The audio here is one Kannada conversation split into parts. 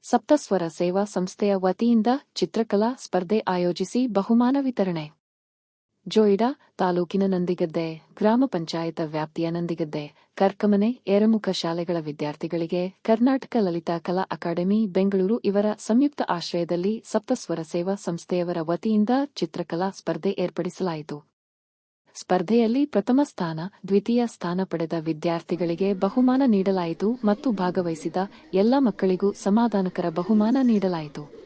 ಸಪ್ತಸ್ವರ ಸೇವಾ ಸಂಸ್ಥೆಯ ವತಿಯಿಂದ ಚಿತ್ರಕಲಾ ಸ್ಪರ್ಧೆ ಆಯೋಜಿಸಿ ಬಹುಮಾನ ವಿತರಣೆ. ಜೋಯಿಡಾ ತಾಲೂಕಿನ ನಂದಿಗದ್ದೆ ಗ್ರಾಮ ಪಂಚಾಯತ ವ್ಯಾಪ್ತಿಯ ನಂದಿಗದ್ದೆ, ಕರ್ಕಮನೆ, ಏರಮುಖ ಶಾಲೆಗಳ ವಿದ್ಯಾರ್ಥಿಗಳಿಗೆ ಕರ್ನಾಟಕ ಲಲಿತಾ ಕಲಾ ಅಕಾಡೆಮಿ ಬೆಂಗಳೂರು ಇವರ ಸಂಯುಕ್ತ ಆಶ್ರಯದಲ್ಲಿ ಸಪ್ತಸ್ವರ ಸೇವಾ ಸಂಸ್ಥೆಯವರ ವತಿಯಿಂದ ಚಿತ್ರಕಲಾ ಸ್ಪರ್ಧೆ ಏರ್ಪಡಿಸಲಾಯಿತು. ಸ್ಪರ್ಧೆಯಲ್ಲಿ ಪ್ರಥಮ ಸ್ಥಾನ, ದ್ವಿತೀಯ ಸ್ಥಾನ ಪಡೆದ ವಿದ್ಯಾರ್ಥಿಗಳಿಗೆ ಬಹುಮಾನ ನೀಡಲಾಯಿತು ಮತ್ತು ಭಾಗವಹಿಸಿದ ಎಲ್ಲ ಮಕ್ಕಳಿಗೂ ಸಮಾಧಾನಕರ ಬಹುಮಾನ ನೀಡಲಾಯಿತು.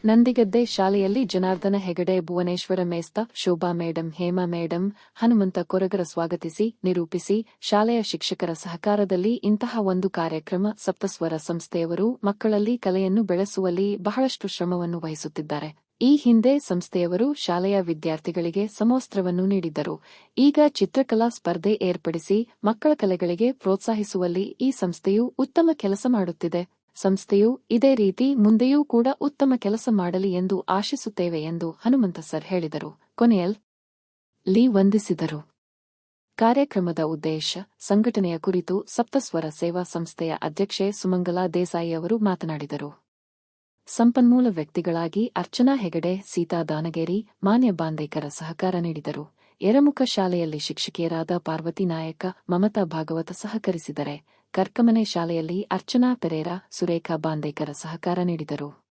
ನಂದಿಗದ್ದೆ ಶಾಲೆಯಲ್ಲಿ ಜನಾರ್ದನ ಹೆಗಡೆ, ಭುವನೇಶ್ವರ ಮೇಸ್ತ, ಶೋಭಾ ಮೇಡಂ, ಹೇಮಾ ಮೇಡಂ, ಹನುಮಂತ ಕೊರಗರ ಸ್ವಾಗತಿಸಿ, ನಿರೂಪಿಸಿ, ಶಾಲೆಯ ಶಿಕ್ಷಕರ ಸಹಕಾರದಲ್ಲಿ ಇಂತಹ ಒಂದು ಕಾರ್ಯಕ್ರಮ ಸಪ್ತಸ್ವರ ಸಂಸ್ಥೆಯವರು ಮಕ್ಕಳಲ್ಲಿ ಕಲೆಯನ್ನು ಬೆಳೆಸುವಲ್ಲಿ ಬಹಳಷ್ಟು ಶ್ರಮವನ್ನು ವಹಿಸುತ್ತಿದ್ದಾರೆ. ಈ ಹಿಂದೆ ಸಂಸ್ಥೆಯವರು ಶಾಲೆಯ ವಿದ್ಯಾರ್ಥಿಗಳಿಗೆ ಸಮವಸ್ತ್ರವನ್ನು ನೀಡಿದ್ದರು. ಈಗ ಚಿತ್ರಕಲಾ ಸ್ಪರ್ಧೆ ಏರ್ಪಡಿಸಿ ಮಕ್ಕಳ ಕಲೆಗಳಿಗೆ ಪ್ರೋತ್ಸಾಹಿಸುವಲ್ಲಿ ಈ ಸಂಸ್ಥೆಯು ಉತ್ತಮ ಕೆಲಸ ಮಾಡುತ್ತಿದೆ. ಸಂಸ್ಥೆಯು ಇದೇ ರೀತಿ ಮುಂದೆಯೂ ಕೂಡ ಉತ್ತಮ ಕೆಲಸ ಮಾಡಲಿ ಎಂದು ಆಶಿಸುತ್ತೇವೆ ಎಂದು ಹನುಮಂತ ಸರ್ ಹೇಳಿದರು. ಕೊನೆಯಲ್ಲಿ ವಂದಿಸಿದರು. ಕಾರ್ಯಕ್ರಮದ ಉದ್ದೇಶ, ಸಂಘಟನೆಯ ಕುರಿತು ಸಪ್ತಸ್ವರ ಸೇವಾ ಸಂಸ್ಥೆಯ ಅಧ್ಯಕ್ಷೆ ಸುಮಂಗಲಾ ದೇಸಾಯಿ ಅವರು ಮಾತನಾಡಿದರು. ಸಂಪನ್ಮೂಲ ವ್ಯಕ್ತಿಗಳಾಗಿ ಅರ್ಚನಾ ಹೆಗಡೆ, ಸೀತಾ ದಾನಗೇರಿ, ಮಾನ್ಯ ಬಾಂದೇಕರ ಸಹಕಾರ ನೀಡಿದರು. ಏರಮುಖ ಶಾಲೆಯಲ್ಲಿ ಶಿಕ್ಷಕಿಯರಾದ ಪಾರ್ವತಿ ನಾಯಕ, ಮಮತಾ ಭಾಗವತ ಸಹಕರಿಸಿದರೆ, ಕರ್ಕಮನೆ ಶಾಲೆಯಲ್ಲಿ ಅರ್ಚನಾ ಪೆರೇರಾ, ಸುರೇಖಾ ಬಾಂದೇಕರ ಸಹಕಾರ ನೀಡಿದರು.